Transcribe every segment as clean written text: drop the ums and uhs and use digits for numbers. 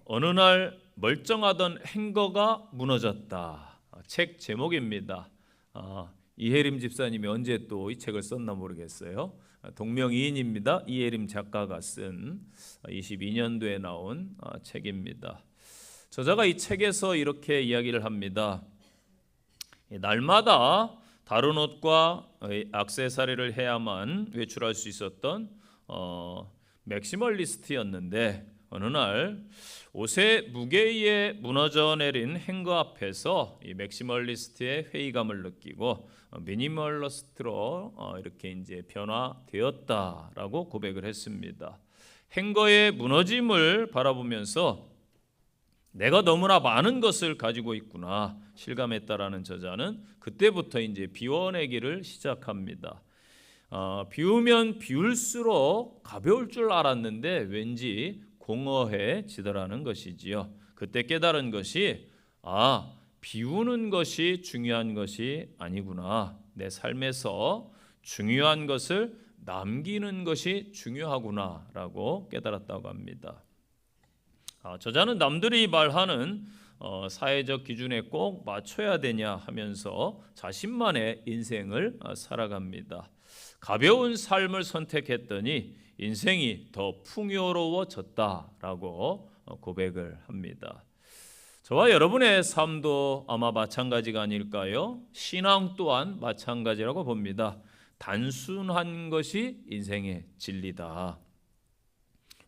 어느 날 멀쩡하던 행거가 무너졌다. 책 제목입니다. 이혜림 집사님이 언제 또 이 책을 썼나 모르겠어요. 동명이인입니다. 이혜림 작가가 쓴 22년도에 나온 책입니다. 저자가 이 책에서 이렇게 이야기를 합니다. 날마다 다른 옷과 액세서리를 해야만 외출할 수 있었던 맥시멀리스트였는데 어느 날 옷의 무게에 무너져 내린 행거 앞에서 이 맥시멀리스트의 회의감을 느끼고 미니멀리스트로 이렇게 이제 변화되었다라고 고백을 했습니다. 행거의 무너짐을 바라보면서 내가 너무나 많은 것을 가지고 있구나 실감했다라는 저자는 그때부터 이제 비워내기를 시작합니다. 비우면 비울수록 가벼울 줄 알았는데 왠지 공허해지더라는 것이지요. 그때 깨달은 것이 비우는 것이 중요한 것이 아니구나. 내 삶에서 중요한 것을 남기는 것이 중요하구나라고 깨달았다고 합니다. 저자는 남들이 말하는 사회적 기준에 꼭 맞춰야 되냐 하면서 자신만의 인생을 살아갑니다. 가벼운 삶을 선택했더니 인생이 더 풍요로워졌다라고 고백을 합니다. 저와 여러분의 삶도 아마 마찬가지가 아닐까요? 신앙 또한 마찬가지라고 봅니다. 단순한 것이 인생의 진리다.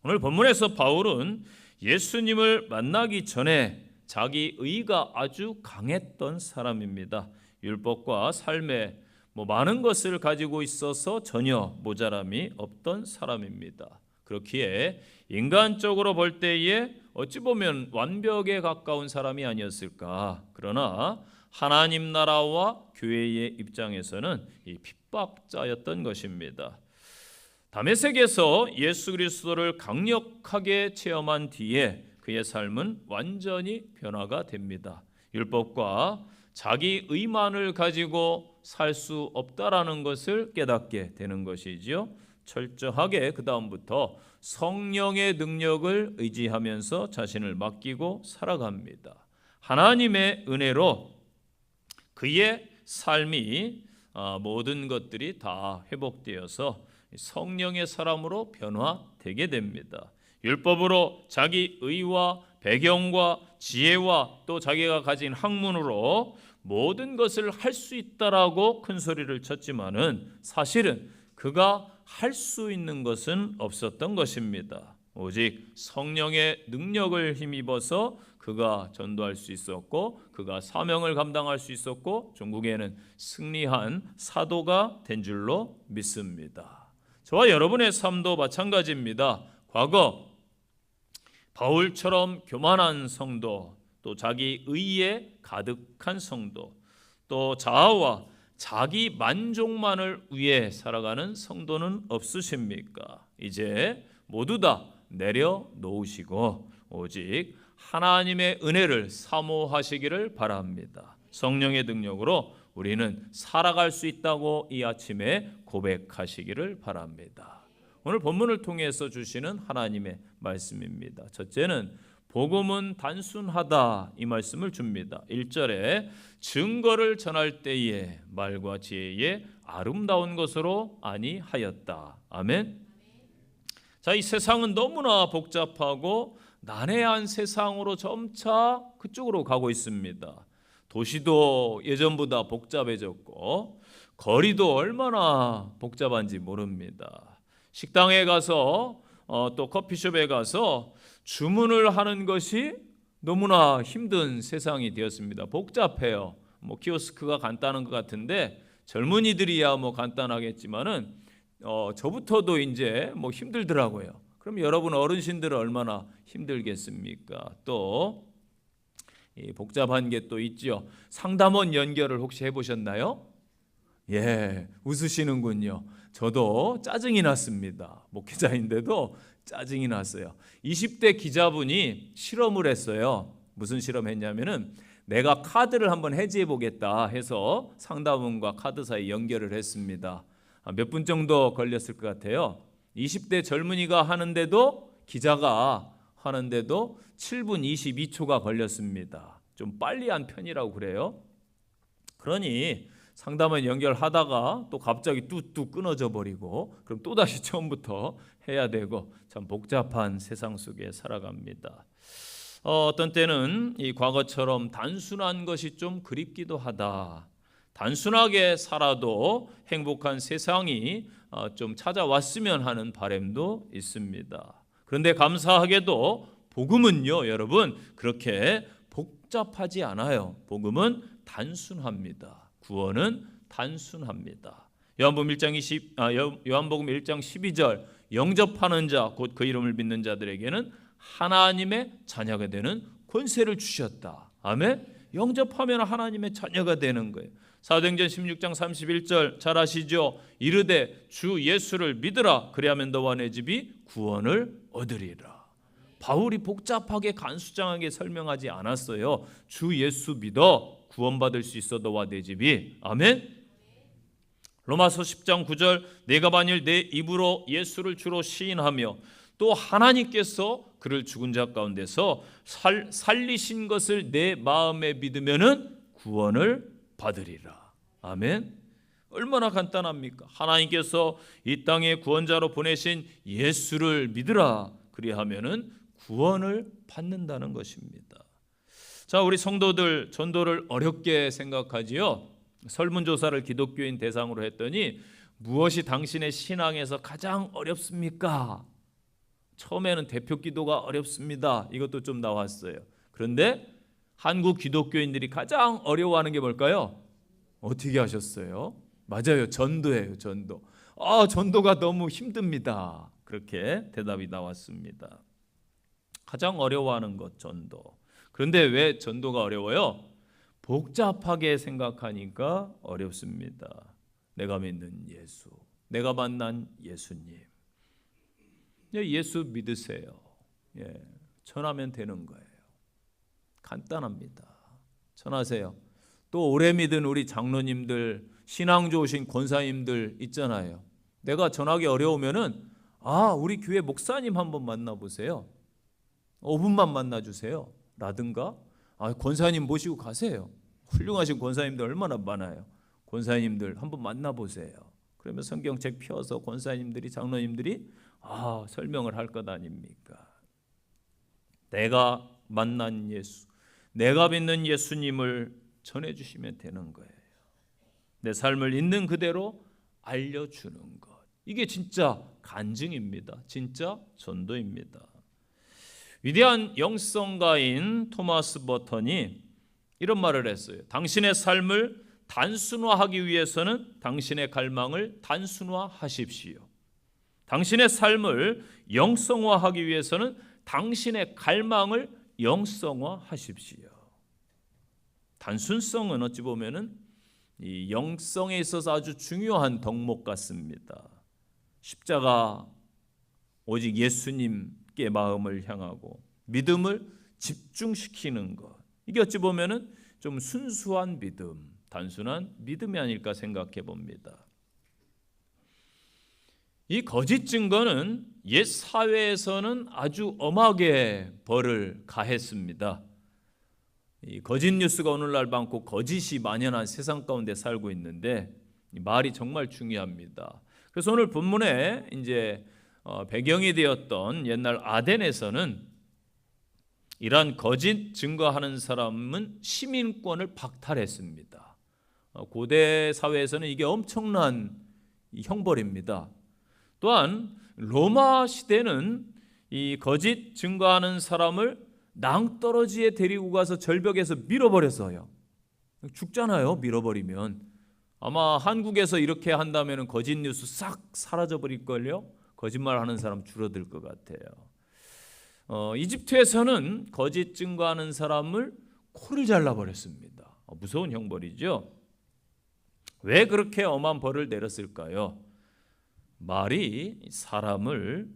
오늘 본문에서 바울은 예수님을 만나기 전에 자기 의가 아주 강했던 사람입니다. 율법과 삶에 많은 것을 가지고 있어서 전혀 모자람이 없던 사람입니다. 그렇기에 인간적으로 볼 때에 어찌 보면 완벽에 가까운 사람이 아니었을까. 그러나 하나님 나라와 교회의 입장에서는 이 핍박자였던 것입니다. 다메섹에서 예수 그리스도를 강력하게 체험한 뒤에 그의 삶은 완전히 변화가 됩니다. 율법과 자기 의만을 가지고 살 수 없다라는 것을 깨닫게 되는 것이지요. 철저하게 그 다음부터 성령의 능력을 의지하면서 자신을 맡기고 살아갑니다. 하나님의 은혜로 그의 삶이 모든 것들이 다 회복되어서 성령의 사람으로 변화되게 됩니다. 율법으로 자기 의와 배경과 지혜와 또 자기가 가진 학문으로 모든 것을 할 수 있다라고 큰 소리를 쳤지만은 사실은 그가 할 수 있는 것은 없었던 것입니다. 오직 성령의 능력을 힘입어서 그가 전도할 수 있었고 그가 사명을 감당할 수 있었고 종국에는 승리한 사도가 된 줄로 믿습니다. 저와 여러분의 삶도 마찬가지입니다. 과거 바울처럼 교만한 성도, 또 자기 의에 가득한 성도, 또 자아와 자기 만족만을 위해 살아가는 성도는 없으십니까? 이제 모두 다 내려놓으시고 오직 하나님의 은혜를 사모하시기를 바랍니다. 성령의 능력으로 우리는 살아갈 수 있다고 이 아침에 고백하시기를 바랍니다. 오늘 본문을 통해서 주시는 하나님의 말씀입니다. 첫째는 복음은 단순하다 이 말씀을 줍니다. 1절에 증거를 전할 때에 말과 지혜에 아름다운 것으로 아니하였다. 아멘. 자, 이 세상은 너무나 복잡하고 난해한 세상으로 점차 그쪽으로 가고 있습니다. 도시도 예전보다 복잡해졌고 거리도 얼마나 복잡한지 모릅니다. 식당에 가서 또 커피숍에 가서 주문을 하는 것이 너무나 힘든 세상이 되었습니다. 복잡해요. 키오스크가 간단한 것 같은데 젊은이들이야 간단하겠지만은 저부터도 이제 힘들더라고요. 그럼 여러분 어르신들은 얼마나 힘들겠습니까? 또 이 복잡한 게 또 있죠. 상담원 연결을 혹시 해보셨나요? 예, 웃으시는군요. 저도 짜증이 났습니다. 목회자인데도 짜증이 났어요. 20대 기자분이 실험을 했어요. 무슨 실험했냐면은 내가 카드를 한번 해지해 보겠다 해서 상담원과 카드 사이 연결을 했습니다. 몇 분 정도 걸렸을 것 같아요. 20대 젊은이가 하는데도 기자가 하는데도 7분 22초가 걸렸습니다. 좀 빨리 한 편이라고 그래요. 그러니 상담원 연결하다가 또 갑자기 뚝뚝 끊어져 버리고 그럼 또다시 처음부터 해야 되고 참 복잡한 세상 속에 살아갑니다. 어떤 때는 이 과거처럼 단순한 것이 좀 그립기도 하다. 단순하게 살아도 행복한 세상이 좀 찾아왔으면 하는 바람도 있습니다. 그런데 감사하게도 복음은요, 여러분 그렇게 복잡하지 않아요. 복음은 단순합니다. 구원은 단순합니다. 요한복음 1장 12절 영접하는 자 곧 그 이름을 믿는 자들에게는 하나님의 자녀가 되는 권세를 주셨다. 아멘. 영접하면 하나님의 자녀가 되는 거예요. 사도행전 16장 31절 잘 아시죠? 이르되 주 예수를 믿으라 그리하면 너와 내 집이 구원을 얻으리라. 바울이 복잡하게 간수장하게 설명하지 않았어요. 주 예수 믿어 구원받을 수 있어 너와 내 집이. 아멘. 로마서 10장 9절 내가 만일 내 입으로 예수를 주로 시인하며 또 하나님께서 그를 죽은 자 가운데서 살리신 것을 내 마음에 믿으면은 구원을 받으리라. 아멘. 얼마나 간단합니까? 하나님께서 이 땅에 구원자로 보내신 예수를 믿으라. 그리하면은 구원을 받는다는 것입니다. 자, 우리 성도들 전도를 어렵게 생각하지요. 설문조사를 기독교인 대상으로 했더니 무엇이 당신의 신앙에서 가장 어렵습니까? 처음에는 대표 기도가 어렵습니다. 이것도 좀 나왔어요. 그런데 한국 기독교인들이 가장 어려워하는 게 뭘까요? 어떻게 하셨어요? 맞아요. 전도예요. 전도. 전도가 너무 힘듭니다. 그렇게 대답이 나왔습니다. 가장 어려워하는 것 전도. 그런데 왜 전도가 어려워요? 복잡하게 생각하니까 어렵습니다. 내가 믿는 예수, 내가 만난 예수님. 예수 믿으세요. 전하면 되는 거예요. 간단합니다. 전하세요. 또 오래 믿은 우리 장로님들, 신앙 좋으신 권사님들 있잖아요. 내가 전하기 어려우면은 우리 교회 목사님 한번 만나보세요. 5분만 만나주세요. 라든가 권사님 모시고 가세요. 훌륭하신 권사님들 얼마나 많아요. 권사님들 한번 만나보세요. 그러면 성경책 펴서 권사님들이 장로님들이 설명을 할 것 아닙니까? 내가 만난 예수, 내가 믿는 예수님을 전해주시면 되는 거예요. 내 삶을 있는 그대로 알려주는 것. 이게 진짜 간증입니다. 진짜 전도입니다. 위대한 영성가인 토마스 버턴이 이런 말을 했어요. 당신의 삶을 단순화하기 위해서는 당신의 갈망을 단순화하십시오. 당신의 삶을 영성화하기 위해서는 당신의 갈망을 영성화하십시오. 단순성은 어찌 보면은 이 영성에 있어서 아주 중요한 덕목 같습니다. 십자가 오직 예수님께 마음을 향하고 믿음을 집중시키는 것. 이게 어찌 보면은 좀 순수한 믿음, 단순한 믿음이 아닐까 생각해 봅니다. 이 거짓 증거는 옛 사회에서는 아주 엄하게 벌을 가했습니다. 이 거짓 뉴스가 오늘날 많고 거짓이 만연한 세상 가운데 살고 있는데 이 말이 정말 중요합니다. 그래서 오늘 본문에 이제 배경이 되었던 옛날 아덴에서는 이러한 거짓 증거하는 사람은 시민권을 박탈했습니다. 고대 사회에서는 이게 엄청난 형벌입니다. 또한 로마 시대는 이 거짓 증거하는 사람을 낭떠러지에 데리고 가서 절벽에서 밀어버렸어요. 죽잖아요. 밀어버리면. 아마 한국에서 이렇게 한다면 거짓 뉴스 싹 사라져버릴걸요. 거짓말하는 사람 줄어들 것 같아요. 이집트에서는 거짓 증거하는 사람을 코를 잘라버렸습니다. 무서운 형벌이죠. 왜 그렇게 엄한 벌을 내렸을까요? 말이 사람을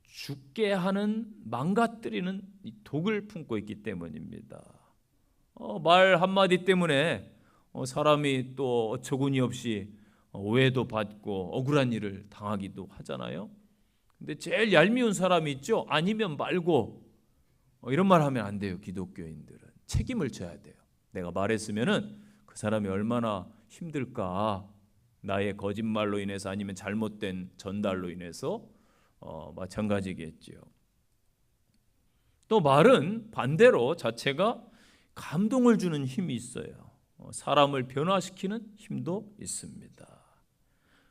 죽게 하는 망가뜨리는 독을 품고 있기 때문입니다. 말 한마디 때문에 사람이 또 어처구니 없이 오해도 받고 억울한 일을 당하기도 하잖아요. 근데 제일 얄미운 사람이 있죠. 아니면 말고 이런 말 하면 안 돼요. 기독교인들은 책임을 져야 돼요. 내가 말했으면은 그 사람이 얼마나 힘들까. 나의 거짓말로 인해서 아니면 잘못된 전달로 인해서 마찬가지겠지요. 또 말은 반대로 자체가 감동을 주는 힘이 있어요. 사람을 변화시키는 힘도 있습니다.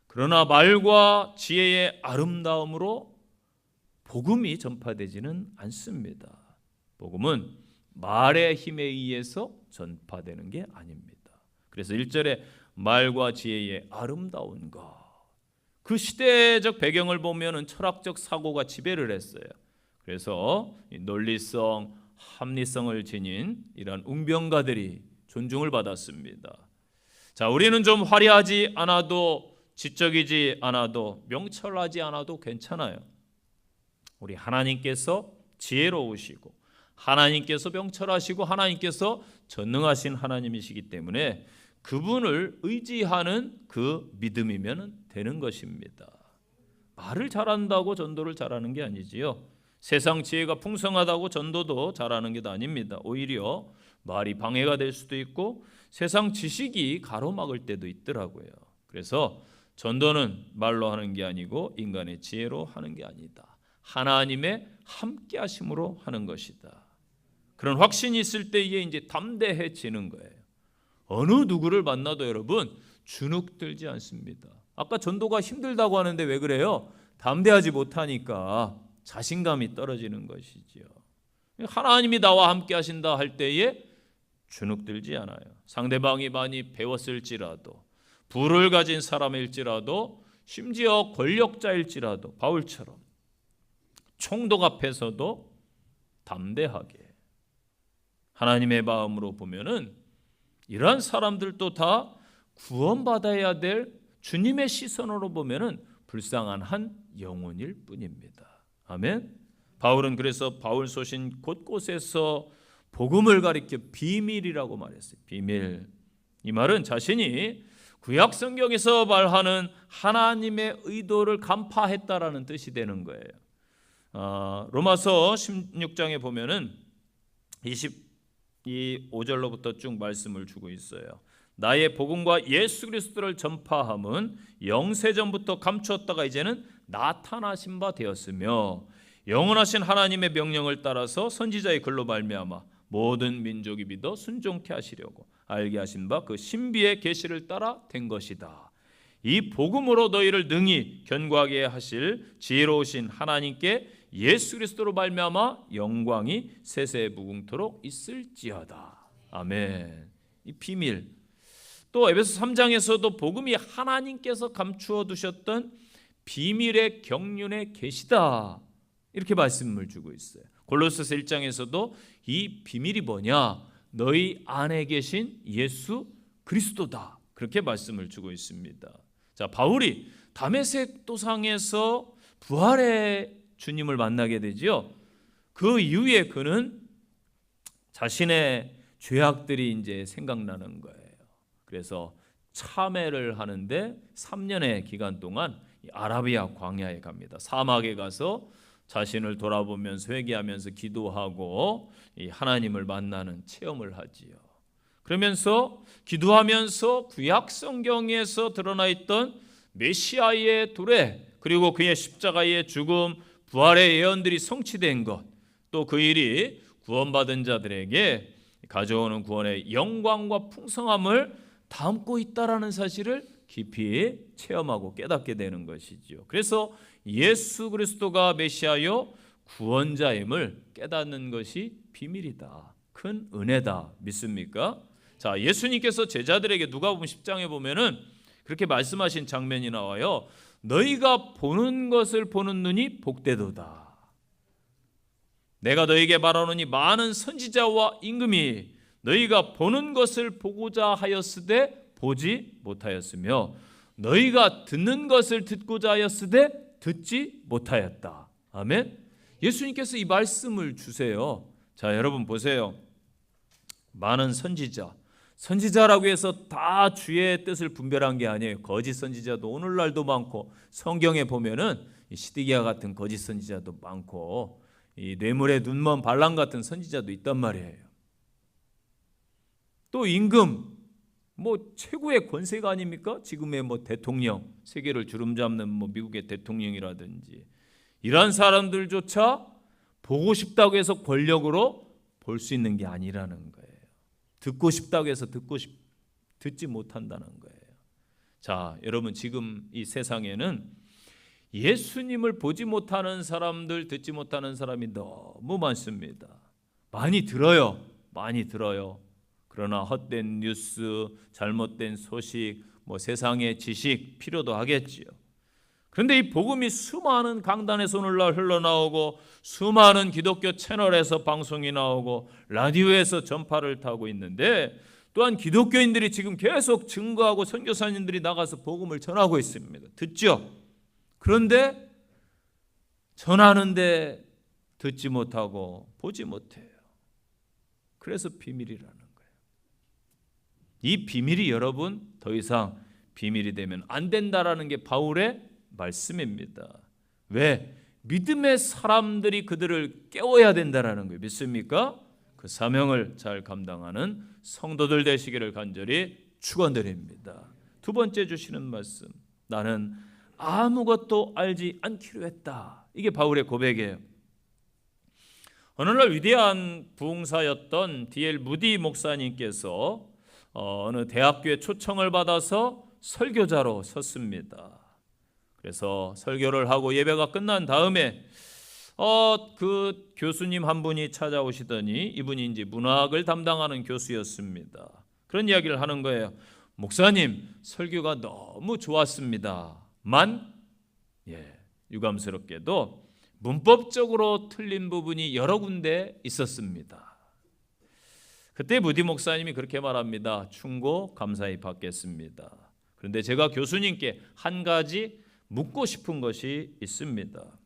그러나 말과 지혜의 아름다움으로 복음이 전파되지는 않습니다. 복음은 말의 힘에 의해서 전파되는 게 아닙니다. 그래서 1절에 말과 지혜의 아름다운 것. 그 시대적 배경을 보면은 철학적 사고가 지배를 했어요. 그래서 논리성, 합리성을 지닌 이런 웅변가들이 존중을 받았습니다. 자, 우리는 좀 화려하지 않아도 지적이지 않아도 명철하지 않아도 괜찮아요. 우리 하나님께서 지혜로우시고 하나님께서 명철하시고 하나님께서 전능하신 하나님이시기 때문에 그분을 의지하는 그 믿음이면 되는 것입니다. 말을 잘한다고 전도를 잘하는 게 아니지요. 세상 지혜가 풍성하다고 전도도 잘하는 게 아닙니다. 오히려 말이 방해가 될 수도 있고 세상 지식이 가로막을 때도 있더라고요. 그래서 전도는 말로 하는 게 아니고 인간의 지혜로 하는 게 아니다. 하나님의 함께 하심으로 하는 것이다. 그런 확신이 있을 때에 이제 담대해지는 거예요. 어느 누구를 만나도 여러분 주눅들지 않습니다. 아까 전도가 힘들다고 하는데 왜 그래요? 담대하지 못하니까 자신감이 떨어지는 것이지요. 하나님이 나와 함께 하신다 할 때에 주눅들지 않아요. 상대방이 많이 배웠을지라도 부를 가진 사람일지라도 심지어 권력자일지라도 바울처럼 총독 앞에서도 담대하게 하나님의 마음으로 보면은 이러한 사람들도 다 구원받아야 될 주님의 시선으로 보면은 불쌍한 한 영혼일 뿐입니다. 아멘. 바울은 그래서 바울 소신 곳곳에서 복음을 가리켜 비밀이라고 말했어요. 비밀. 이 말은 자신이 구약 성경에서 말하는 하나님의 의도를 간파했다라는 뜻이 되는 거예요. 로마서 16장에 보면은 25절로부터 쭉 말씀을 주고 있어요. 나의 복음과 예수 그리스도를 전파함은 영세전부터 감추었다가 이제는 나타나신 바 되었으며 영원하신 하나님의 명령을 따라서 선지자의 글로 말미암아 모든 민족이 믿어 순종케 하시려고 알게 하신 바 그 신비의 계시를 따라 된 것이다. 이 복음으로 너희를 능히 견고하게 하실 지혜로우신 하나님께 예수 그리스도로 말미암아 영광이 세세 무궁토록 있을지어다. 아멘. 이 비밀. 또 에베소 3장에서도 복음이 하나님께서 감추어 두셨던 비밀의 경륜의 계시다. 이렇게 말씀을 주고 있어요. 골로새서 1장에서도 이 비밀이 뭐냐? 너희 안에 계신 예수 그리스도다. 그렇게 말씀을 주고 있습니다. 자, 바울이 다메섹 도상에서 부활의 주님을 만나게 되지요. 그 이후에 그는 자신의 죄악들이 이제 생각나는 거예요. 그래서 참회를 하는데 3년의 기간 동안 아라비아 광야에 갑니다. 사막에 가서 자신을 돌아보면서 회개하면서 기도하고 하나님을 만나는 체험을 하지요. 그러면서 기도하면서 구약 성경에서 드러나 있던 메시아의 도래 그리고 그의 십자가의 죽음 부활의 예언들이 성취된 것 또 그 일이 구원받은 자들에게 가져오는 구원의 영광과 풍성함을 담고 있다라는 사실을 깊이 체험하고 깨닫게 되는 것이지요. 그래서 예수 그리스도가 메시아요 구원자임을 깨닫는 것이 비밀이다. 큰 은혜다. 믿습니까? 자, 예수님께서 제자들에게 누가복음 10장에 보면은 그렇게 말씀하신 장면이 나와요. 너희가 보는 것을 보는 눈이 복되도다. 내가 너희에게 말하노니 많은 선지자와 임금이 너희가 보는 것을 보고자 하였으되 보지 못하였으며 너희가 듣는 것을 듣고자 하였으되 듣지 못하였다. 아멘. 예수님께서 이 말씀을 주세요. 자, 여러분 보세요. 많은 선지자라고 해서 다 주의 뜻을 분별한 게 아니에요. 거짓 선지자도 오늘날도 많고 성경에 보면은 시드기야 같은 거짓 선지자도 많고 이 뇌물에 눈먼 발람 같은 선지자도 있단 말이에요. 또 임금, 최고의 권세가 아닙니까? 지금의 대통령, 세계를 주름잡는 미국의 대통령이라든지 이런 사람들조차 보고 싶다고 해서 권력으로 볼 수 있는 게 아니라는 거예요. 듣고 싶다고 해서 듣지 못한다는 거예요. 자, 여러분, 지금 이 세상에는 예수님을 보지 못하는 사람들, 듣지 못하는 사람이 너무 많습니다. 많이 들어요. 그러나 헛된 뉴스, 잘못된 소식, 세상의 지식 필요도 하겠지요. 그런데 이 복음이 수많은 강단에서 오늘날 흘러나오고 수많은 기독교 채널에서 방송이 나오고 라디오에서 전파를 타고 있는데, 또한 기독교인들이 지금 계속 증거하고 선교사님들이 나가서 복음을 전하고 있습니다. 듣죠? 그런데 전하는데 듣지 못하고 보지 못해요. 그래서 비밀이라는 거예요. 이 비밀이 여러분 더 이상 비밀이 되면 안 된다라는 게 바울의 말씀입니다. 왜? 믿음의 사람들이 그들을 깨워야 된다라는 거예요. 믿습니까? 그 사명을 잘 감당하는 성도들 되시기를 간절히 축원드립니다. 두 번째 주시는 말씀, 나는 아무것도 알지 않기로 했다. 이게 바울의 고백이에요. 어느 날 위대한 부흥사였던 D.L. 무디 목사님께서 어느 대학교에 초청을 받아서 설교자로 섰습니다. 그래서 설교를 하고 예배가 끝난 다음에 그 교수님 한 분이 찾아오시더니, 이분이 이제 문학을 담당하는 교수였습니다. 그런 이야기를 하는 거예요. 목사님, 설교가 너무 좋았습니다만, 유감스럽게도 문법적으로 틀린 부분이 여러 군데 있었습니다. 그때 무디 목사님이 그렇게 말합니다. 충고 감사히 받겠습니다. 그런데 제가 교수님께 한 가지 묻고 싶은 것이 있습니다.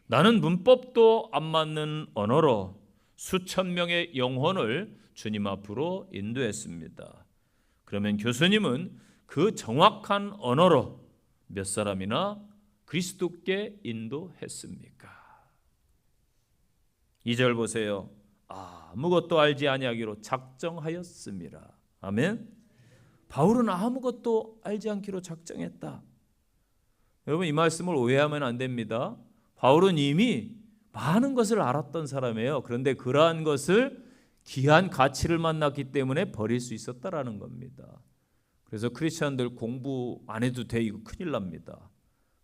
나는 문법도 안 맞는 언어로 수천 명의 영혼을 주님 앞으로 인도했습니다. 그러면 교수님은 그 정확한 언어로 몇 사람이나 그리스도께 인도했습니까? 2절 보세요. 아무것도 알지 아니하기로 작정하였습니다. 아멘. 바울은 아무것도 알지 않기로 작정했다. 여러분, 이 말씀을 오해하면 안 됩니다. 바울은 이미 많은 것을 알았던 사람이에요. 그런데 그러한 것을 귀한 가치를 만났기 때문에 버릴 수 있었다라는 겁니다. 그래서 크리스천들 공부 안 해도 돼, 이거 큰일 납니다.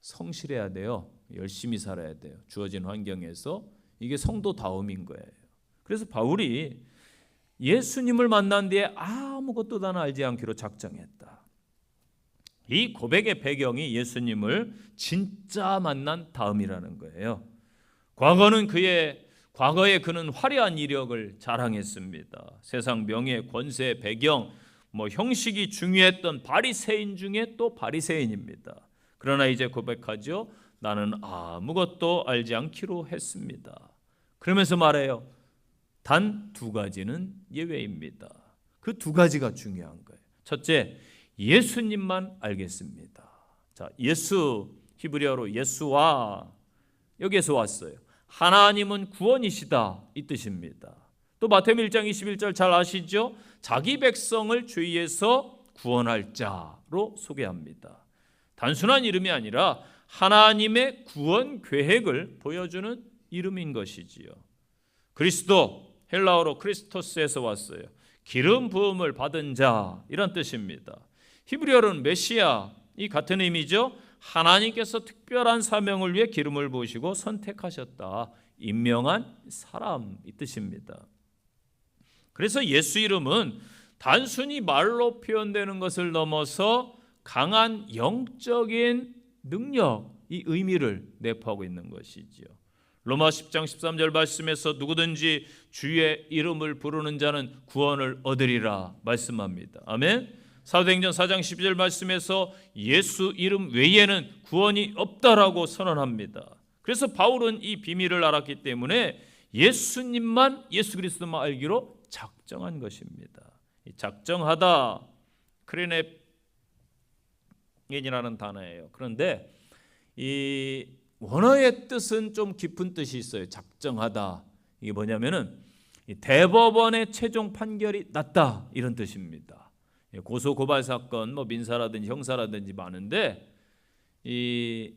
성실해야 돼요. 열심히 살아야 돼요. 주어진 환경에서. 이게 성도다움인 거예요. 그래서 바울이 예수님을 만난 뒤에 아무것도 나는 알지 않기로 작정했다. 이 고백의 배경이 예수님을 진짜 만난 다음이라는 거예요. 과거에 그는 화려한 이력을 자랑했습니다. 세상 명예, 권세, 배경, 형식이 중요했던 바리새인 중에 또 바리새인입니다. 그러나 이제 고백하죠. 나는 아무것도 알지 않기로 했습니다. 그러면서 말해요. 단 두 가지는 예외입니다. 그 두 가지가 중요한 거예요. 첫째, 예수님만 알겠습니다. 자, 예수, 히브리어로 예수와, 여기에서 왔어요. 하나님은 구원이시다, 이 뜻입니다. 또 마태복음 1장 21절 잘 아시죠? 자기 백성을 죄에서 구원할 자로 소개합니다. 단순한 이름이 아니라 하나님의 구원 계획을 보여주는 이름인 것이지요. 그리스도, 헬라어로 크리스토스에서 왔어요. 기름 부음을 받은 자, 이런 뜻입니다. 히브리어로는 메시아, 이 같은 의미죠. 하나님께서 특별한 사명을 위해 기름을 부으시고 선택하셨다, 임명한 사람, 이 뜻입니다. 그래서 예수 이름은 단순히 말로 표현되는 것을 넘어서 강한 영적인 능력, 이 의미를 내포하고 있는 것이지요. 로마 10장 13절 말씀에서 누구든지 주의 이름을 부르는 자는 구원을 얻으리라 말씀합니다. 아멘. 사도행전 4장 12절 말씀에서 예수 이름 외에는 구원이 없다라고 선언합니다. 그래서 바울은 이 비밀을 알았기 때문에 예수님만, 예수 그리스도만 알기로 작정한 것입니다. 작정하다, 크레넵인이라는 단어예요. 그런데 이 원어의 뜻은 좀 깊은 뜻이 있어요. 작정하다. 이게 뭐냐면은 대법원의 최종 판결이 났다 이런 뜻입니다. 고소 고발 사건 뭐 민사라든지 형사라든지 많은데 이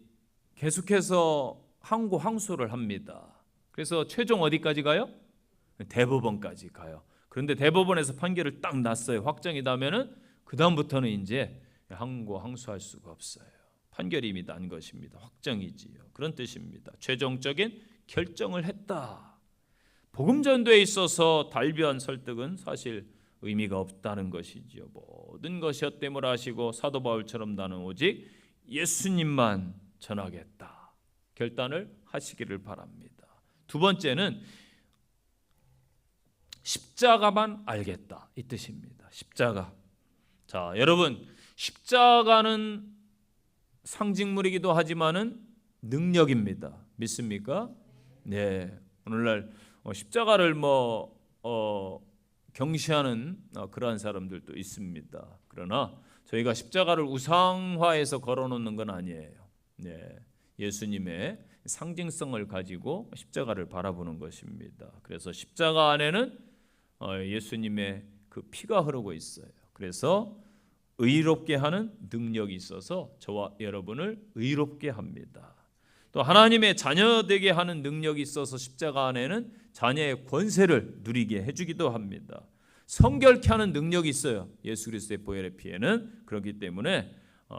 계속해서 항고 항소를 합니다. 그래서 최종 어디까지 가요? 대법원까지 가요. 그런데 대법원에서 판결을 딱 났어요. 확정이 나면은 그 다음부터는 이제 항고 항소할 수가 없어요. 판결이 이미 난 것입니다. 확정이지요. 그런 뜻입니다. 최종적인 결정을 했다. 복음 전도에 있어서 달변 설득은 사실 의미가 없다는 것이지요. 모든 것이 헛됨을 아시고 사도 바울처럼 나는 오직 예수님만 전하겠다. 결단을 하시기를 바랍니다. 두 번째는 십자가만 알겠다 이 뜻입니다. 십자가. 자, 여러분 십자가는 상징물이기도 하지만은 능력입니다. 믿습니까? 네. 오늘날 십자가를 경시하는 그러한 사람들도 있습니다. 그러나 저희가 십자가를 우상화해서 걸어놓는 건 아니에요. 네. 예수님의 상징성을 가지고 십자가를 바라보는 것입니다. 그래서 십자가 안에는 예수님의 그 피가 흐르고 있어요. 그래서 의롭게 하는 능력이 있어서 저와 여러분을 의롭게 합니다. 또 하나님의 자녀 되게 하는 능력이 있어서 십자가 안에는 자녀의 권세를 누리게 해주기도 합니다. 성결케 하는 능력이 있어요. 예수 그리스도의 보혈의 피에는. 그렇기 때문에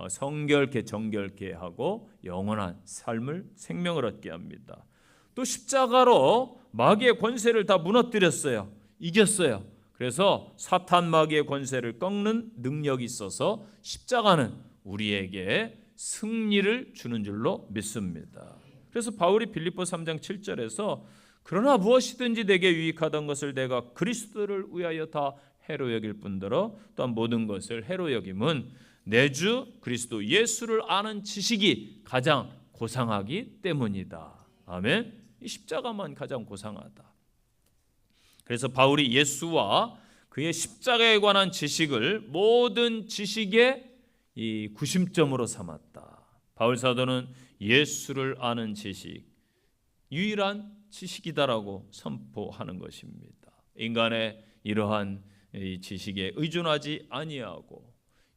성결케 정결케 하고 영원한 삶을 생명을 얻게 합니다. 또 십자가로 마귀의 권세를 다 무너뜨렸어요. 이겼어요. 그래서 사탄 마귀의 권세를 꺾는 능력이 있어서 십자가는 우리에게 승리를 주는 줄로 믿습니다. 그래서 바울이 빌립보 3장 7절에서 그러나 무엇이든지 내게 유익하던 것을 내가 그리스도를 위하여 다 해로 여길 뿐더러 또한 모든 것을 해로 여김은 내 주 그리스도 예수를 아는 지식이 가장 고상하기 때문이다. 아멘. 이 십자가만 가장 고상하다. 그래서 바울이 예수와 그의 십자가에 관한 지식을 모든 지식의 이 구심점으로 삼았다. 바울 사도는 예수를 아는 지식, 유일한 지식이다라고 선포하는 것입니다. 인간의 이러한 이 지식에 의존하지 아니하고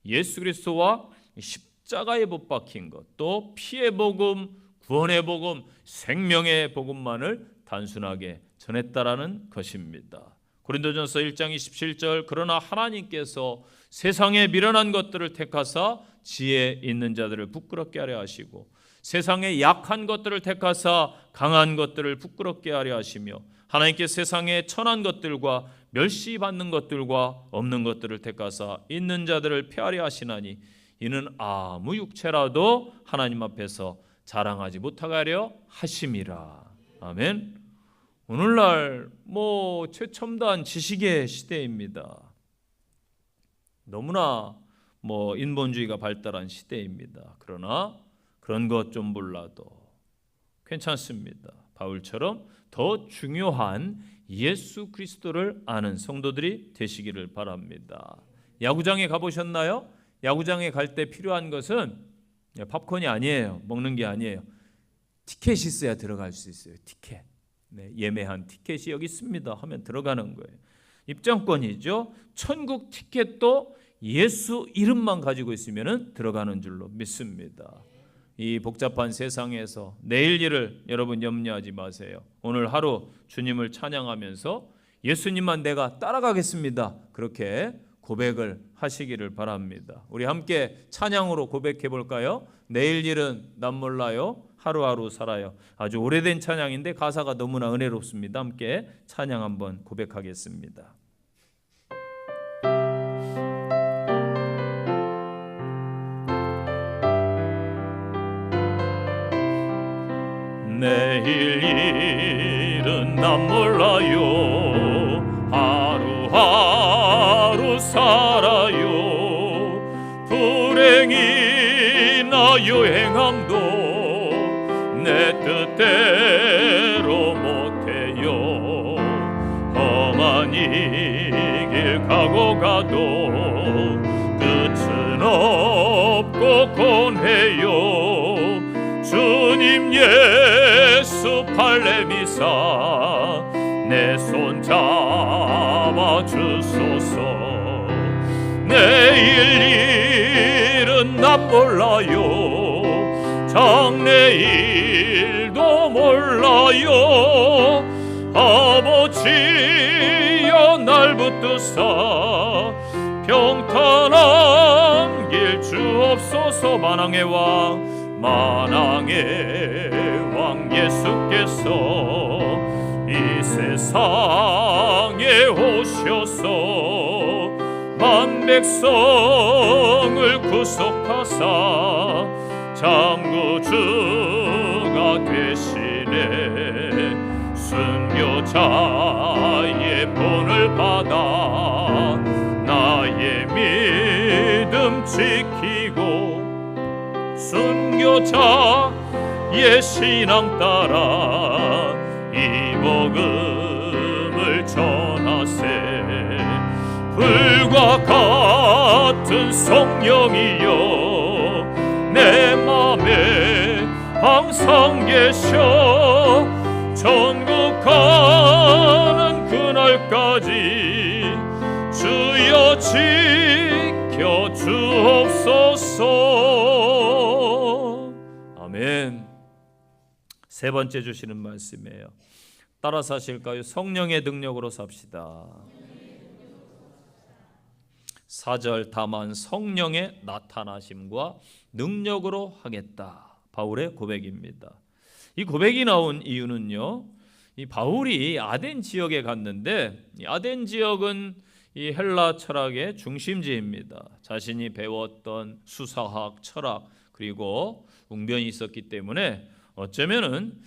예수 그리스도와 십자가에 못 박힌 것, 또 피의 복음, 구원의 복음, 생명의 복음만을 단순하게 전했다라는 것입니다. 고린도전서 1장 27절 그러나 하나님께서 세상에 미련한 것들을 택하사 지혜 있는 자들을 부끄럽게 하려 하시고 세상에 약한 것들을 택하사 강한 것들을 부끄럽게 하려 하시며 하나님께 세상에 천한 것들과 멸시받는 것들과 없는 것들을 택하사 있는 자들을 폐하려 하시나니 이는 아무 육체라도 하나님 앞에서 자랑하지 못하게 하려 하심이라. 아멘. 오늘날 최첨단 지식의 시대입니다. 너무나 인본주의가 발달한 시대입니다. 그러나 그런 것 좀 몰라도 괜찮습니다. 바울처럼 더 중요한 예수 그리스도를 아는 성도들이 되시기를 바랍니다. 야구장에 가보셨나요? 야구장에 갈 때 필요한 것은 팝콘이 아니에요. 먹는 게 아니에요. 티켓이 있어야 들어갈 수 있어요. 티켓. 네, 예매한 티켓이 여기 있습니다 하면 들어가는 거예요. 입장권이죠. 천국 티켓도 예수 이름만 가지고 있으면 들어가는 줄로 믿습니다. 이 복잡한 세상에서 내일 일을 여러분 염려하지 마세요. 오늘 하루 주님을 찬양하면서 예수님만 내가 따라가겠습니다. 그렇게 고백을 하시기를 바랍니다. 우리 함께 찬양으로 고백해 볼까요? 내일 일은 난 몰라요. 하루하루 살아요. 아주 오래된 찬양인데 가사가 너무나 은혜롭습니다. 함께 찬양 한번 고백하겠습니다. 내일 일은 난 몰라요. 하루하루 살아요. 불행이나 여행함도 내 뜻대로 못해요. 험한 이 길 가고 가도 끝은 없고 곤해요. 주님 예수 팔레미사 내 손 잡아 주소서. 내일 일은 난 몰라요, 장래일도 몰라요. 아버지여 날 붙드사 평탄한 길 주옵소서. 만왕의 왕 예수께서 이 세상에 오셔서 만 백성을 구속하사 장구주가 되시네. 순교자의 본을 받아 나의 믿음 지키고 순교자의 신앙 따라 이 복음을 전하세. 불과 같은 성령이여 내 맘에 항상 계셔. 천국 가는 그날까지 주여 지켜 주옵소서. 아멘. 세 번째 주시는 말씀이에요. 따라서 하실까요? 성령의 능력으로 삽시다. 4절 다만 성령의 나타나심과 능력으로 하겠다. 바울의 고백입니다. 이 고백이 나온 이유는요, 이 바울이 아덴 지역에 갔는데 이 아덴 지역은 이 헬라 철학의 중심지입니다. 자신이 배웠던 수사학, 철학 그리고 웅변이 있었기 때문에 어쩌면은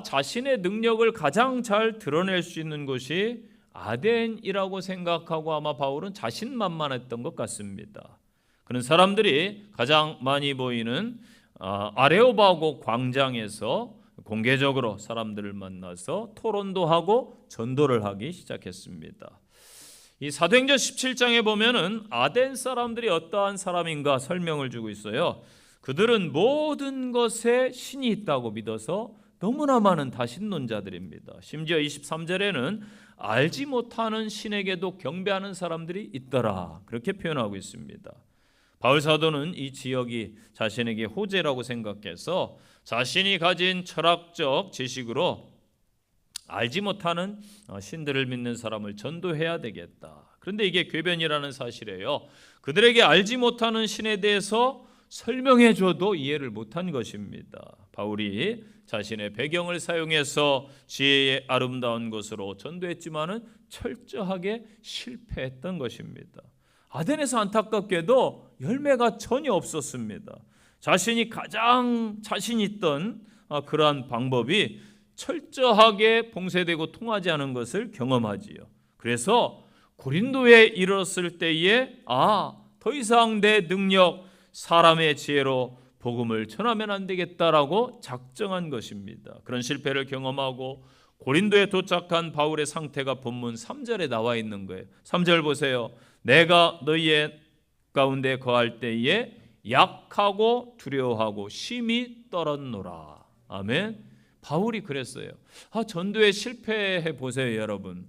자신의 능력을 가장 잘 드러낼 수 있는 곳이 아덴이라고 생각하고 아마 바울은 자신만만했던 것 같습니다. 그런 사람들이 가장 많이 보이는 아레오바고 광장에서 공개적으로 사람들을 만나서 토론도 하고 전도를 하기 시작했습니다. 이 사도행전 17장에 보면은 아덴 사람들이 어떠한 사람인가 설명을 주고 있어요. 그들은 모든 것에 신이 있다고 믿어서 너무나 많은 다신론자들입니다. 심지어 23절에는 알지 못하는 신에게도 경배하는 사람들이 있더라, 그렇게 표현하고 있습니다. 바울 사도는 이 지역이 자신에게 호재라고 생각해서 자신이 가진 철학적 지식으로 알지 못하는 신들을 믿는 사람을 전도해야 되겠다. 그런데 이게 궤변이라는 사실이에요. 그들에게 알지 못하는 신에 대해서 설명해 줘도 이해를 못한 것입니다. 바울이 자신의 배경을 사용해서 지혜의 아름다운 곳으로 전도했지만은 철저하게 실패했던 것입니다. 아덴에서 안타깝게도 열매가 전혀 없었습니다. 자신이 가장 자신 있던 그러한 방법이 철저하게 봉쇄되고 통하지 않은 것을 경험하지요. 그래서 고린도에 이르렀을 때에 더 이상 내 능력, 사람의 지혜로 복음을 전하면 안 되겠다라고 작정한 것입니다. 그런 실패를 경험하고 고린도에 도착한 바울의 상태가 본문 3절에 나와 있는 거예요. 3절 보세요. 내가 너희의 가운데 거할 때에 약하고 두려워하고 심히 떨었노라. 아멘. 바울이 그랬어요. 전도에 실패해 보세요, 여러분.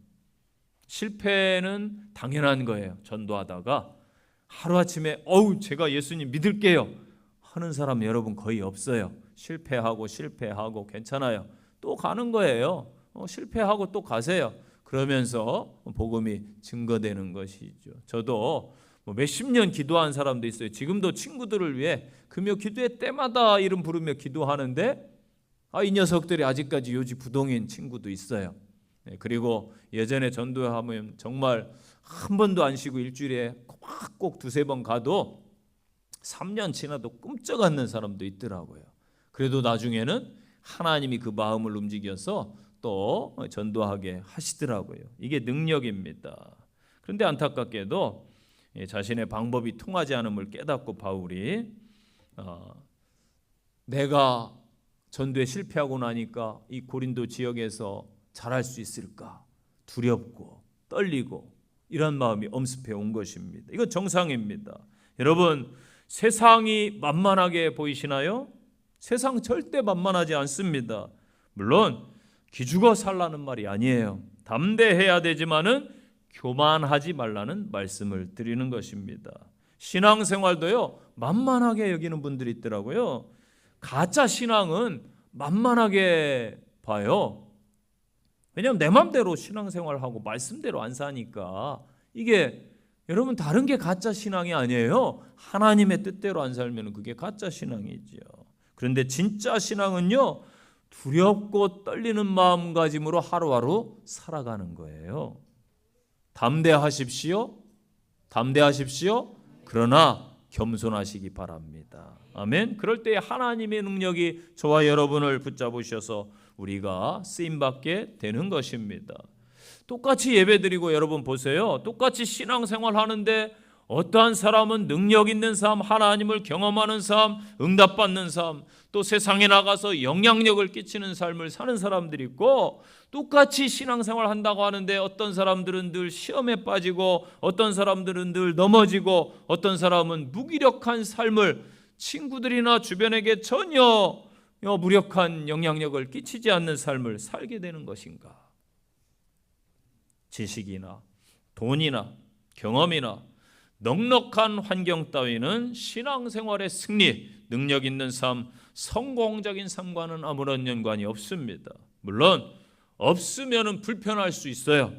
실패는 당연한 거예요. 전도하다가 하루아침에 제가 예수님 믿을게요 하는 사람 여러분 거의 없어요. 실패하고 괜찮아요. 또 가는 거예요. 실패하고 또 가세요. 그러면서 복음이 증거되는 것이죠. 저도 몇십 년 기도한 사람도 있어요. 지금도 친구들을 위해 금요 기도회 때마다 이름 부르며 기도하는데 이 녀석들이 아직까지 요지 부동인 친구도 있어요. 그리고 예전에 전도하면 정말 한 번도 안 쉬고 일주일에 꼭 두세 번 가도 3년 지나도 꿈쩍 않는 사람도 있더라고요. 그래도 나중에는 하나님이 그 마음을 움직여서 또 전도하게 하시더라고요. 이게 능력입니다. 그런데 안타깝게도 자신의 방법이 통하지 않음을 깨닫고 바울이 내가 전도에 실패하고 나니까 이 고린도 지역에서 잘할 수 있을까 두렵고 떨리고 이런 마음이 엄습해 온 것입니다. 이거 정상입니다. 여러분, 세상이 만만하게 보이시나요? 세상 절대 만만하지 않습니다. 물론 기죽어 살라는 말이 아니에요. 담대해야 되지만은 교만하지 말라는 말씀을 드리는 것입니다. 신앙생활도요, 만만하게 여기는 분들이 있더라고요. 가짜 신앙은 만만하게 봐요. 왜냐하면 내 맘대로 신앙생활하고 말씀대로 안 사니까. 이게 여러분, 다른 게 가짜 신앙이 아니에요. 하나님의 뜻대로 안 살면 그게 가짜 신앙이죠. 그런데 진짜 신앙은요, 두렵고 떨리는 마음가짐으로 하루하루 살아가는 거예요. 담대하십시오. 그러나 겸손하시기 바랍니다. 아멘. 그럴 때 하나님의 능력이 저와 여러분을 붙잡으셔서 우리가 쓰임받게 되는 것입니다. 똑같이 예배드리고, 여러분 보세요. 똑같이 신앙생활 하는데 어떠한 사람은 능력 있는 삶, 하나님을 경험하는 삶, 응답받는 삶, 또 세상에 나가서 영향력을 끼치는 삶을 사는 사람들이 있고, 똑같이 신앙생활 한다고 하는데 어떤 사람들은 늘 시험에 빠지고, 어떤 사람들은 늘 넘어지고, 어떤 사람은 무기력한 삶을, 친구들이나 주변에게 전혀 무력한 영향력을 끼치지 않는 삶을 살게 되는 것인가? 지식이나 돈이나 경험이나 넉넉한 환경 따위는 신앙생활의 승리, 능력 있는 삶, 성공적인 삶과는 아무런 연관이 없습니다. 물론 없으면 불편할 수 있어요.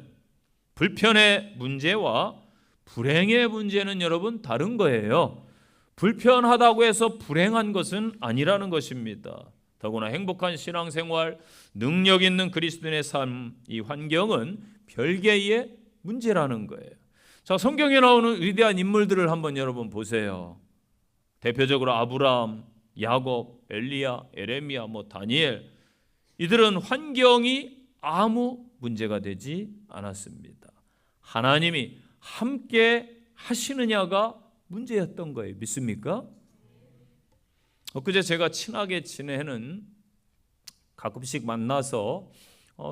불편의 문제와 불행의 문제는 여러분 다른 거예요. 불편하다고 해서 불행한 것은 아니라는 것입니다. 더구나 행복한 신앙생활, 능력 있는 그리스도인의 삶, 이 환경은 별개의 문제라는 거예요. 자, 성경에 나오는 위대한 인물들을 한번 여러분 보세요. 대표적으로 아브라함, 야곱, 엘리야, 에레미야, 다니엘. 이들은 환경이 아무 문제가 되지 않았습니다. 하나님이 함께 하시느냐가 문제였던 거예요. 믿습니까? 엊그제 제가 친하게 지내는, 가끔씩 만나서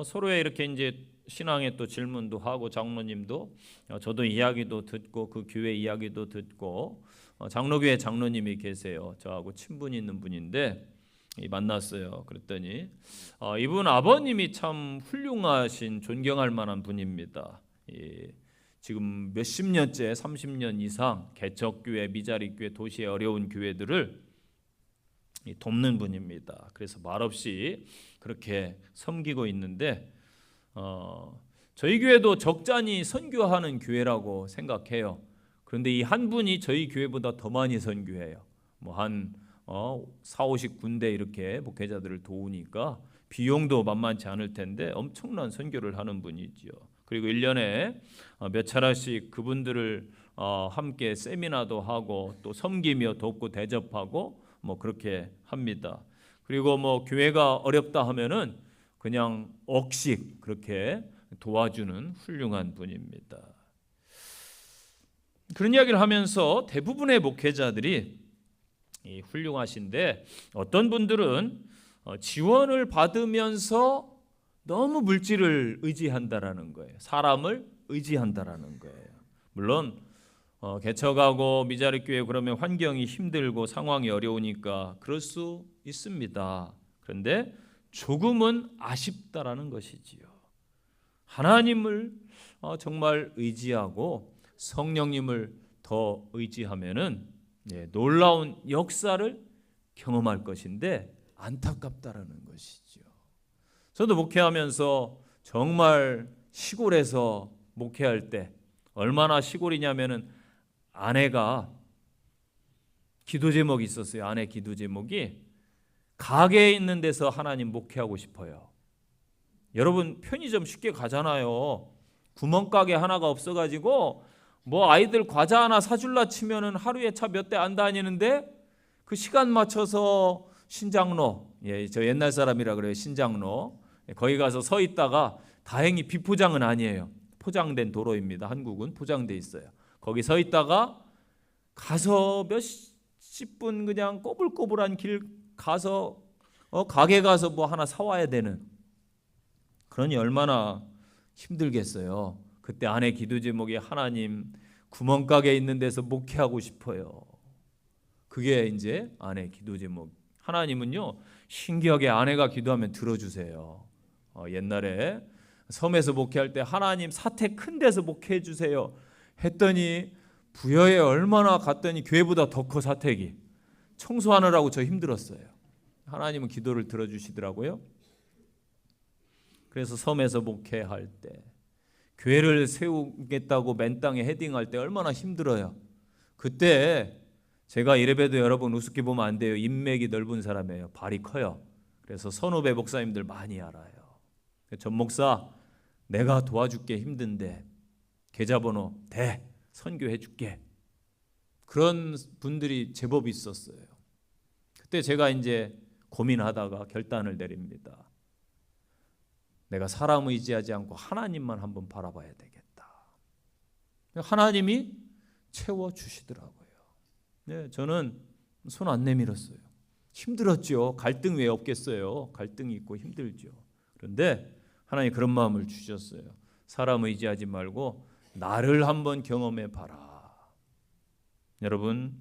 서로의 이렇게 이제 신앙에 또 질문도 하고, 장로님도 저도 이야기도 듣고 그 교회 이야기도 듣고, 장로교회 장로님이 계세요. 저하고 친분이 있는 분인데 만났어요. 그랬더니 이분 아버님이 참 훌륭하신, 존경할 만한 분입니다. 지금 몇십 년째, 30년 이상 개척교회, 미자립교회, 도시의 어려운 교회들을 돕는 분입니다. 그래서 말없이 그렇게 섬기고 있는데, 저희 교회도 적잖이 선교하는 교회라고 생각해요. 그런데 이 한 분이 저희 교회보다 더 많이 선교해요. 한 40-50군데 이렇게 목회자들을 도우니까 비용도 만만치 않을 텐데 엄청난 선교를 하는 분이지요. 그리고 1년에 몇 차례씩 그분들을 함께 세미나도 하고 또 섬기며 돕고 대접하고 그렇게 합니다. 그리고 교회가 어렵다 하면은 그냥 억식 그렇게 도와주는 훌륭한 분입니다. 그런 이야기를 하면서 대부분의 목회자들이 훌륭하신데, 어떤 분들은 지원을 받으면서 너무 물질을 의지한다라는 거예요. 사람을 의지한다라는 거예요. 물론 개척하고 미자립교회 그러면 환경이 힘들고 상황이 어려우니까 그럴 수 있습니다. 그런데 조금은 아쉽다라는 것이지요. 하나님을 정말 의지하고 성령님을 더 의지하면은 놀라운 역사를 경험할 것인데 안타깝다라는 것이죠. 저도 목회하면서 정말 시골에서 목회할 때, 얼마나 시골이냐면은 아내가 기도 제목이 있었어요. 아내 기도 제목이 가게에 있는 데서 하나님 목회하고 싶어요. 여러분 편의점 쉽게 가잖아요. 구멍가게 하나가 없어가지고 아이들 과자 하나 사줄라 치면은 하루에 차 몇 대 안 다니는데, 그 시간 맞춰서 신장로, 저 옛날 사람이라 그래요. 신장로 거기 가서 서 있다가, 다행히 비포장은 아니에요. 포장된 도로입니다. 한국은 포장돼 있어요. 거기 서 있다가 가서 몇십 분 그냥 꼬불꼬불한 길 가서 가게 가서 하나 사와야 되는, 그러니 얼마나 힘들겠어요. 그때 아내 기도 제목이 하나님 구멍가게 있는 데서 목회하고 싶어요. 그게 이제 아내 기도 제목, 하나님은요, 신기하게 아내가 기도하면 들어주세요. 옛날에 섬에서 목회할 때 하나님 사택 큰 데서 목회해 주세요 했더니 부여에 얼마나 갔더니 교회보다 더 커 사택이. 청소하느라고 저 힘들었어요. 하나님은 기도를 들어주시더라고요. 그래서 섬에서 목회할 때 교회를 세우겠다고 맨 땅에 헤딩할 때 얼마나 힘들어요. 그때 제가 이래봬도 여러분 우습게 보면 안 돼요. 인맥이 넓은 사람이에요. 발이 커요. 그래서 선후배 목사님들 많이 알아요. 전 목사 내가 도와줄게 힘든데 계좌번호 대 선교해 줄게. 그런 분들이 제법 있었어요. 그때 제가 이제 고민하다가 결단을 내립니다. 내가 사람 의지하지 않고 하나님만 한번 바라봐야 되겠다. 하나님이 채워주시더라고요. 네, 저는 손 안 내밀었어요. 힘들었죠. 갈등 왜 없겠어요. 갈등이 있고 힘들죠. 그런데 하나님 그런 마음을 주셨어요. 사람 의지하지 말고 나를 한번 경험해 봐라. 여러분,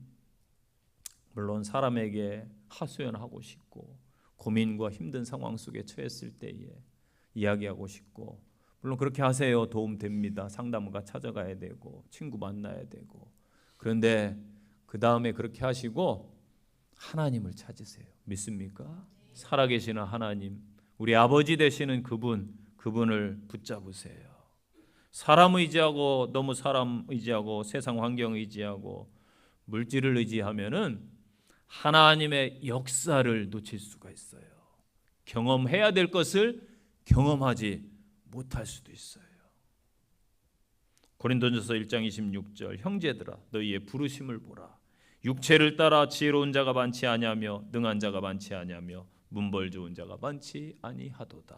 물론 사람에게 하소연하고 싶고 고민과 힘든 상황 속에 처했을 때에 이야기하고 싶고, 물론 그렇게 하세요. 도움 됩니다. 상담가 찾아가야 되고 친구 만나야 되고. 그런데 그 다음에 그렇게 하시고 하나님을 찾으세요. 믿습니까? 살아계시는 하나님, 우리 아버지 되시는 그분을 붙잡으세요. 사람 의지하고 너무 사람 의지하고 세상 환경 의지하고 물질을 의지하면은 하나님의 역사를 놓칠 수가 있어요. 경험해야 될 것을 경험하지 못할 수도 있어요. 고린도전서 1장 26절 형제들아 너희의 부르심을 보라. 육체를 따라 지혜로운 자가 많지 아니하며 능한 자가 많지 아니하며 문벌 좋은 자가 많지 아니하도다.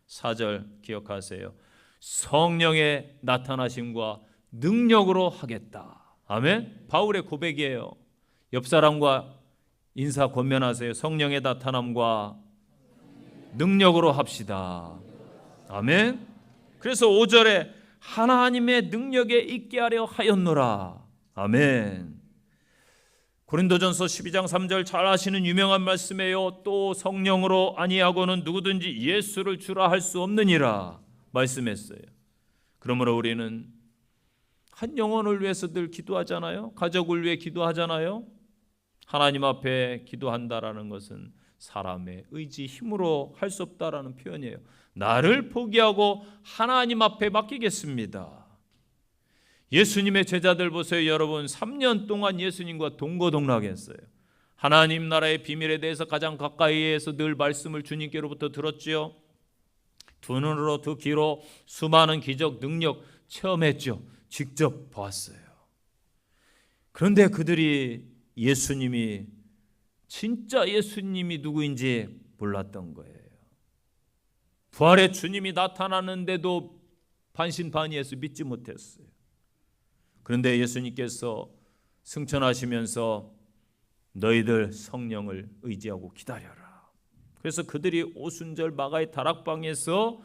4절 기억하세요. 성령의 나타나심과 능력으로 하겠다. 아멘. 바울의 고백이에요. 옆 사람과 인사 권면하세요. 성령의 나타남과 능력으로 합시다. 아멘. 그래서 5절에 하나님의 능력에 있게 하려 하였노라. 아멘. 고린도전서 12장 3절 잘 아시는 유명한 말씀이에요. 또 성령으로 아니하고는 누구든지 예수를 주라 할 수 없느니라 말씀했어요. 그러므로 우리는 한 영혼을 위해서 늘 기도하잖아요. 가족을 위해 기도하잖아요. 하나님 앞에 기도한다라는 것은 사람의 의지 힘으로 할 수 없다라는 표현이에요. 나를 포기하고 하나님 앞에 맡기겠습니다. 예수님의 제자들 보세요. 여러분 3년 동안 예수님과 동거동락했어요. 하나님 나라의 비밀에 대해서 가장 가까이에서 늘 말씀을 주님께로부터 들었지요. 두 눈으로 두 귀로 수많은 기적 능력 체험했죠. 직접 봤어요. 그런데 그들이 예수님이 진짜 예수님이 누구인지 몰랐던 거예요. 부활의 주님이 나타나는데도 반신반의해서 믿지 못했어요. 그런데 예수님께서 승천하시면서 너희들 성령을 의지하고 기다려라. 그래서 그들이 오순절 마가의 다락방에서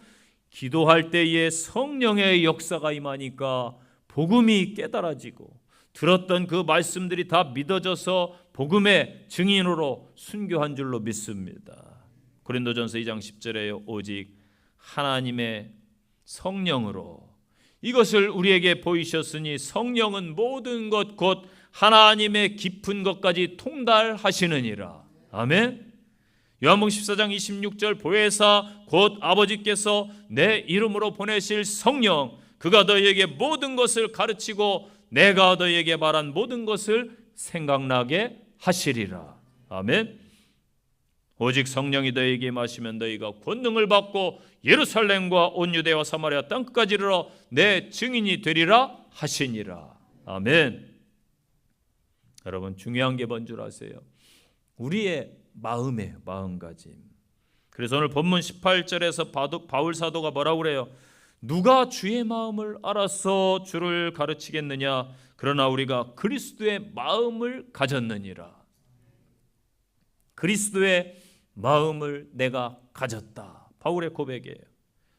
기도할 때에 성령의 역사가 임하니까 복음이 깨달아지고 들었던 그 말씀들이 다 믿어져서 복음의 증인으로 순교한 줄로 믿습니다. 고린도전서 2장 10절에 오직 하나님의 성령으로 이것을 우리에게 보이셨으니 성령은 모든 것 곧 하나님의 깊은 것까지 통달하시느니라. 아멘. 요한복음 14장 26절 보혜사 곧 아버지께서 내 이름으로 보내실 성령 그가 너희에게 모든 것을 가르치고 내가 너희에게 말한 모든 것을 생각나게 하시리라. 아멘. 오직 성령이 너희에게 임하시면 너희가 권능을 받고 예루살렘과 온 유대와 사마리아 땅끝까지 이르러 내 증인이 되리라 하시니라. 아멘. 여러분 중요한 게 뭔 줄 아세요? 우리의 마음이에요. 마음가짐. 그래서 오늘 본문 18절에서 바울 사도가 뭐라고 그래요? 누가 주의 마음을 알아서 주를 가르치겠느냐? 그러나 우리가 그리스도의 마음을 가졌느니라. 그리스도의 마음을 내가 가졌다. 바울의 고백이에요.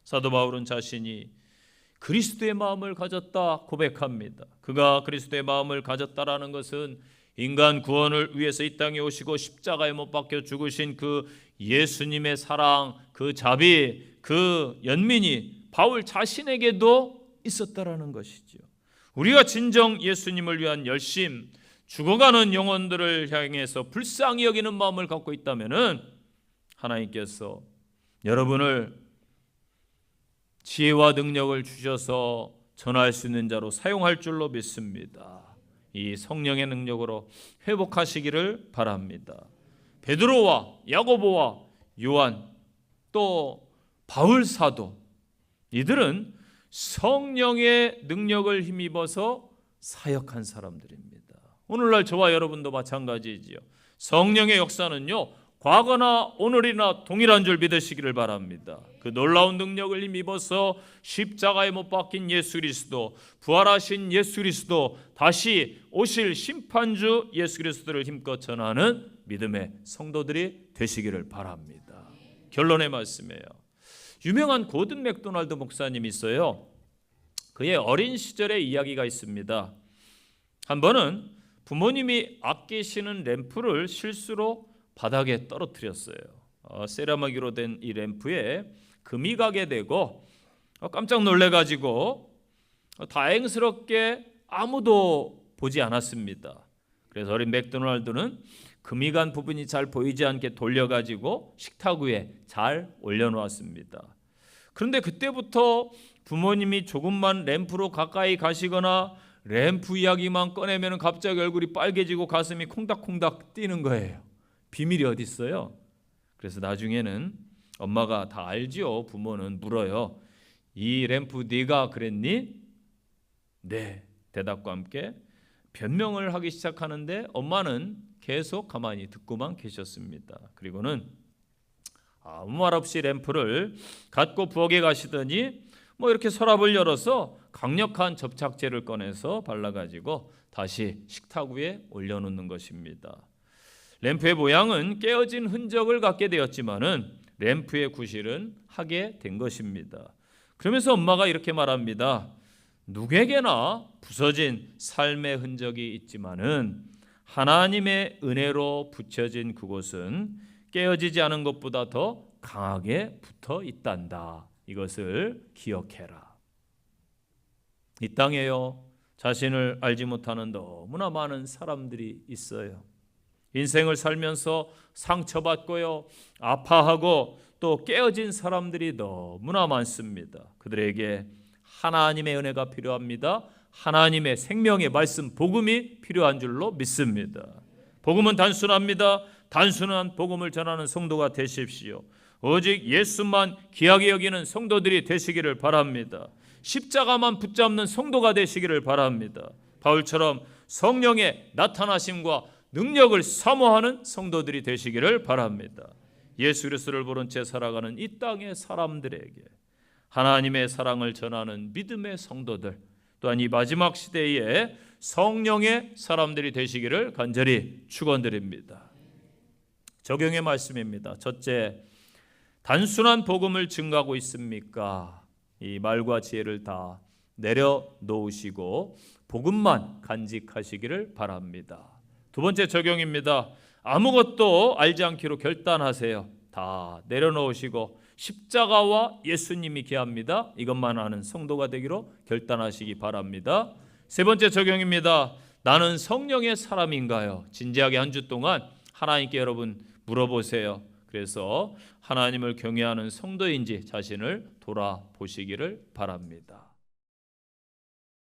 사도 바울은 자신이 그리스도의 마음을 가졌다 고백합니다. 그가 그리스도의 마음을 가졌다라는 것은 인간 구원을 위해서 이 땅에 오시고 십자가에 못 박혀 죽으신 그 예수님의 사랑, 그 자비, 그 연민이 바울 자신에게도 있었다라는 것이죠. 우리가 진정 예수님을 위한 열심, 죽어가는 영혼들을 향해서 불쌍히 여기는 마음을 갖고 있다면은 하나님께서 여러분을 지혜와 능력을 주셔서 전할 수 있는 자로 사용할 줄로 믿습니다. 이 성령의 능력으로 회복하시기를 바랍니다. 베드로와 야고보와 요한 또 바울 사도, 이들은 성령의 능력을 힘입어서 사역한 사람들입니다. 오늘날 저와 여러분도 마찬가지지요. 성령의 역사는요, 과거나 오늘이나 동일한 줄 믿으시기를 바랍니다. 그 놀라운 능력을 힘입어서 십자가에 못 박힌 예수 그리스도, 부활하신 예수 그리스도, 다시 오실 심판주 예수 그리스도를 힘껏 전하는 믿음의 성도들이 되시기를 바랍니다. 결론의 말씀이에요. 유명한 고든 맥도날드 목사님이 있어요. 그의 어린 시절의 이야기가 있습니다. 한 번은 부모님이 아끼시는 램프를 실수로 바닥에 떨어뜨렸어요. 세라믹으로 된 이 램프에 금이 가게 되고 깜짝 놀래가지고 다행스럽게 아무도 보지 않았습니다. 그래서 어린 맥도날드는 금이 간 부분이 잘 보이지 않게 돌려가지고 식탁 위에 잘 올려놓았습니다. 그런데 그때부터 부모님이 조금만 램프로 가까이 가시거나 램프 이야기만 꺼내면 갑자기 얼굴이 빨개지고 가슴이 콩닥콩닥 뛰는 거예요. 비밀이 어디 있어요? 그래서 나중에는 엄마가 다 알지요. 부모는 물어요. 이 램프 네가 그랬니? 네, 대답과 함께 변명을 하기 시작하는데 엄마는 계속 가만히 듣고만 계셨습니다. 그리고는 아무 말 없이 램프를 갖고 부엌에 가시더니 이렇게 서랍을 열어서 강력한 접착제를 꺼내서 발라가지고 다시 식탁 위에 올려놓는 것입니다. 램프의 모양은 깨어진 흔적을 갖게 되었지만은 램프의 구실은 하게 된 것입니다. 그러면서 엄마가 이렇게 말합니다. 누구에게나 부서진 삶의 흔적이 있지만은 하나님의 은혜로 붙여진 그곳은 깨어지지 않은 것보다 더 강하게 붙어 있단다. 이것을 기억해라. 이 땅에요, 자신을 알지 못하는 너무나 많은 사람들이 있어요. 인생을 살면서 상처받고요, 아파하고 또 깨어진 사람들이 너무나 많습니다. 그들에게 하나님의 은혜가 필요합니다. 하나님의 생명의 말씀, 복음이 필요한 줄로 믿습니다. 복음은 단순합니다. 단순한 복음을 전하는 성도가 되십시오. 오직 예수만 귀하게 여기는 성도들이 되시기를 바랍니다. 십자가만 붙잡는 성도가 되시기를 바랍니다. 바울처럼 성령의 나타나심과 능력을 사모하는 성도들이 되시기를 바랍니다. 예수 그리스도를 모른 채 살아가는 이 땅의 사람들에게 하나님의 사랑을 전하는 믿음의 성도들, 또한 이 마지막 시대에 성령의 사람들이 되시기를 간절히 축원드립니다. 적용의 말씀입니다. 첫째, 단순한 복음을 증거하고 있습니까? 이 말과 지혜를 다 내려놓으시고 복음만 간직하시기를 바랍니다. 두 번째 적용입니다. 아무것도 알지 않기로 결단하세요. 다 내려놓으시고 십자가와 예수님이 귀합니다. 이것만 아는 성도가 되기로 결단하시기 바랍니다. 세 번째 적용입니다. 나는 성령의 사람인가요? 진지하게 한 주 동안 하나님께 여러분 물어보세요. 그래서 하나님을 경외하는 성도인지 자신을 돌아보시기를 바랍니다.